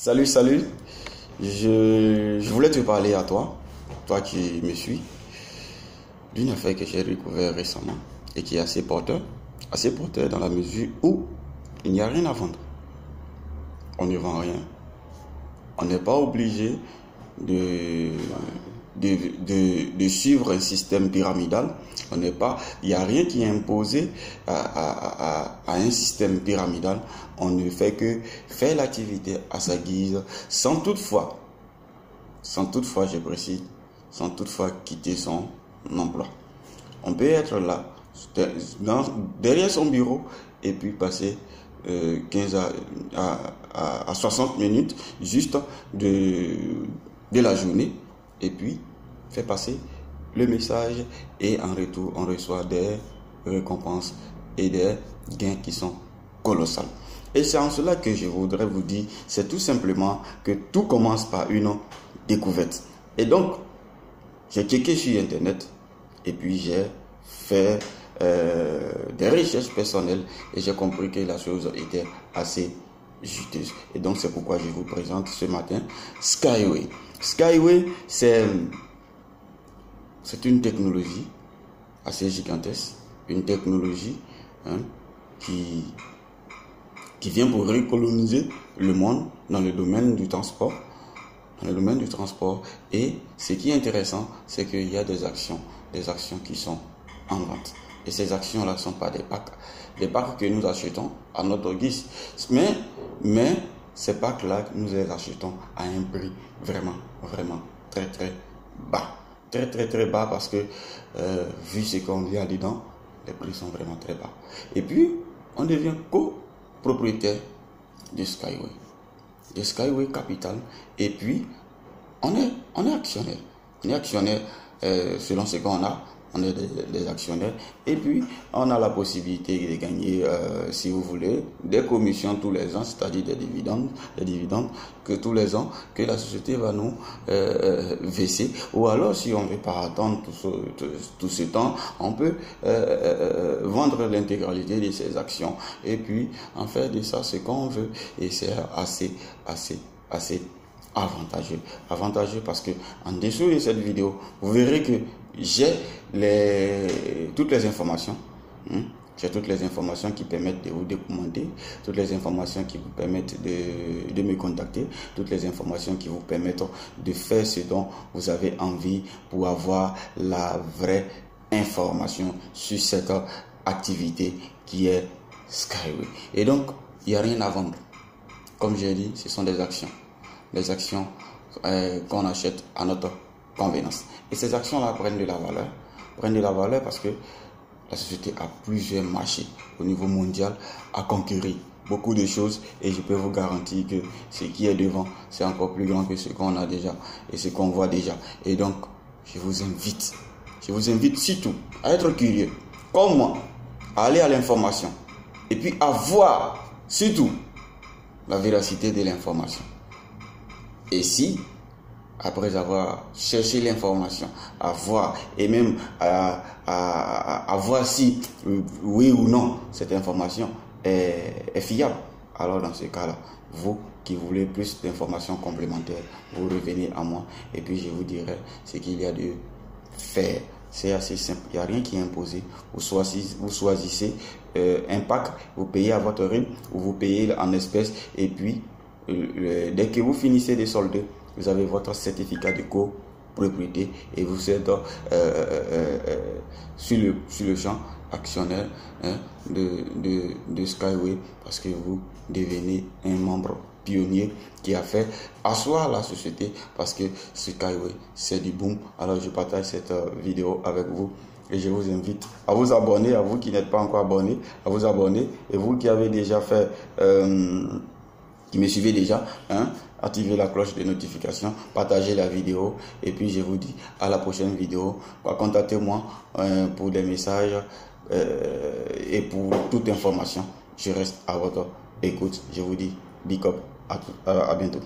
Salut. Je voulais te parler à toi qui me suis, d'une affaire que j'ai découvert récemment et qui est assez porteur dans la mesure où il n'y a rien à vendre. On ne vend rien. On n'est pas obligé de suivre un système pyramidal. Il n'y a rien qui est imposé à un système pyramidal. On ne fait que faire l'activité à sa guise, sans toutefois, je précise, sans toutefois quitter son emploi. On peut être là, derrière son bureau, et puis passer 15 à 60 minutes juste de la journée, et puis faire passer le message, et en retour on reçoit des récompenses et des gains qui sont colossaux. Et c'est en cela que je voudrais vous dire, c'est tout simplement que tout commence par une découverte. Et donc j'ai checké sur internet et puis j'ai fait des recherches personnelles et j'ai compris que la chose était assez juteuse. Et donc c'est pourquoi je vous présente ce matin Skyway. Skyway, c'est une technologie assez gigantesque, une technologie qui vient pour recoloniser le monde dans le domaine du transport. Et ce qui est intéressant, c'est qu'il y a des actions qui sont en vente. Et ces actions-là ne sont pas des packs que nous achetons à notre guise. Mais ces packs-là, nous les achetons à un prix vraiment très bas. Très bas parce que vu ce qu'on y a dedans, les prix sont vraiment très bas. Et puis, on devient copropriétaire de Skyway. De Skyway Capital. Et puis, on est actionnaire. On est actionnaire selon ce qu'on a. On est des actionnaires. Et puis, on a la possibilité de gagner, si vous voulez, des commissions tous les ans, c'est-à-dire des dividendes que tous les ans, que la société va nous verser. Ou alors, si on ne veut pas attendre tout ce temps, on peut vendre l'intégralité de ses actions. Et puis, en fait de ça, ce qu'on veut. Et c'est assez avantageux parce que en dessous de cette vidéo, vous verrez que j'ai toutes les informations. J'ai toutes les informations qui permettent de vous documenter, toutes les informations qui vous permettent de me contacter, toutes les informations qui vous permettent de faire ce dont vous avez envie pour avoir la vraie information sur cette activité qui est Skyway. Et donc, il n'y a rien à vendre. Comme j'ai dit, ce sont des actions. Les actions qu'on achète à notre convenance. Et ces actions-là prennent de la valeur parce que la société a plusieurs marchés au niveau mondial à conquérir. Beaucoup de choses et je peux vous garantir que ce qui est devant, c'est encore plus grand que ce qu'on a déjà et ce qu'on voit déjà. Et donc, je vous invite surtout à être curieux, comme moi, à aller à l'information et puis à voir surtout la véracité de l'information. Et si, après avoir cherché l'information, à voir et même à voir si oui ou non cette information est fiable, alors dans ce cas-là, vous qui voulez plus d'informations complémentaires, vous revenez à moi et puis je vous dirai ce qu'il y a de faire. C'est assez simple, il n'y a rien qui est imposé. Vous choisissez un pack, vous payez à votre rythme ou vous payez en espèces et puis dès que vous finissez de solder, vous avez votre certificat de copropriété et vous êtes sur le champ actionnaire de Skyway parce que vous devenez un membre pionnier qui a fait asseoir la société parce que Skyway c'est du boom. Alors je partage cette vidéo avec vous et je vous invite à vous abonner, à vous qui n'êtes pas encore abonnés, à vous abonner et vous qui avez déjà fait qui me suivez déjà, activez la cloche de notification, partagez la vidéo et puis je vous dis à la prochaine vidéo. Contactez-moi pour des messages et pour toute information. Je reste à votre écoute. Je vous dis big up, à bientôt.